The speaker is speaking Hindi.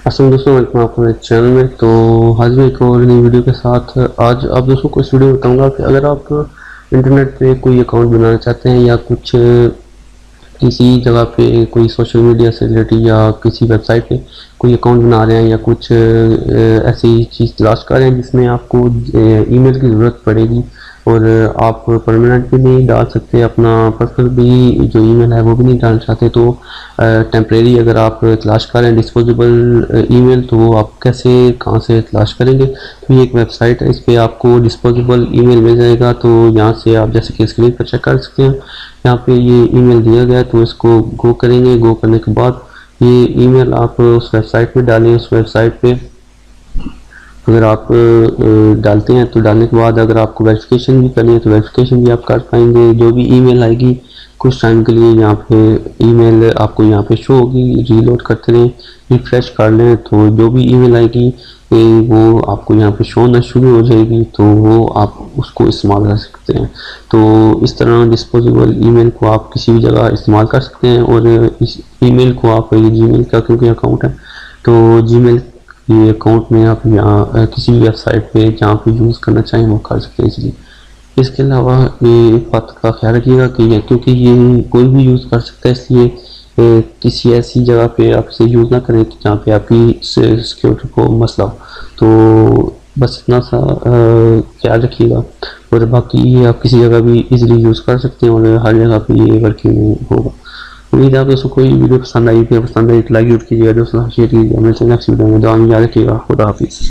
असल दोस्तों, वेलकम आपको मेरे चैनल में। तो आज मैं एक और नई वीडियो के साथ आज आप दोस्तों को इस वीडियो में बताऊंगा कि अगर आप इंटरनेट पे कोई अकाउंट बनाना चाहते हैं या कुछ किसी जगह पे कोई सोशल मीडिया से रिलेटेड या किसी वेबसाइट पे कोई अकाउंट बना रहे हैं या कुछ ऐसी चीज़ तलाश कर रहे हैं जिसमें आपको ईमेल की ज़रूरत पड़ेगी और आप परमानेंट भी नहीं डाल सकते, अपना पर्सनल भी जो ईमेल है वो भी नहीं डालना चाहते, तो टेम्परेरी अगर आप तलाश कर रहे हैं डिस्पोजेबल ईमेल, तो वो आप कैसे कहाँ से तलाश करेंगे। तो ये एक वेबसाइट है, इस पर आपको डिस्पोजेबल ईमेल मिल जाएगा। तो यहाँ से आप जैसे कि स्क्रीन पर चेक कर सकते हैं, यहाँ पे ये ईमेल दिया गया है, तो इसको गो करेंगे। गो करने के बाद ये ईमेल आप उस वेबसाइट पे डालें। उस वेबसाइट पे अगर आप डालते हैं तो डालने के बाद अगर आपको वेरिफिकेशन भी करनी है तो वेरिफिकेशन भी आप कर पाएंगे। जो भी ईमेल आएगी कुछ टाइम के लिए यहाँ पे ईमेल आपको यहाँ पे शो होगी, रीलोड करते रहें, रिफ्रेश कर लें, तो जो भी ईमेल आएगी वो आपको यहाँ पे शो होना शुरू हो जाएगी, तो वो आप उसको इस्तेमाल कर सकते हैं। तो इस तरह डिस्पोजेबल ईमेल को आप किसी भी जगह इस्तेमाल कर सकते हैं। और इस ईमेल को आप जीमेल का क्योंकि अकाउंट है, तो जीमेल ये अकाउंट में आप यहाँ किसी भी वेबसाइट पे जहाँ पे यूज़ करना चाहें वो कर सकते हैं इसलिए। इसके अलावा ये एक बात का ख्याल रखिएगा कि ये क्योंकि ये कोई भी यूज़ कर सकता है, इसलिए किसी ऐसी जगह पे आप इसे यूज़ ना करें कि जहाँ पे आपकी सिक्योरिटी को मसला हो। तो बस इतना सा ख्याल रखिएगा। और बाकी ये आप किसी जगह भी इजीली यूज़ कर सकते हैं और हर जगह पे ये वर्किंग होगा। उम्मीद है आप दोस्तों को ये वीडियो पसंद आई। फिर पसंद आई तो लाइक जरूर कीजिएगा, दोस्तों शेयर कीजिएगा। मिलते हैं नेक्स्ट वीडियो में। दुआ में याद रखिएगा। खुदा हाफिज़।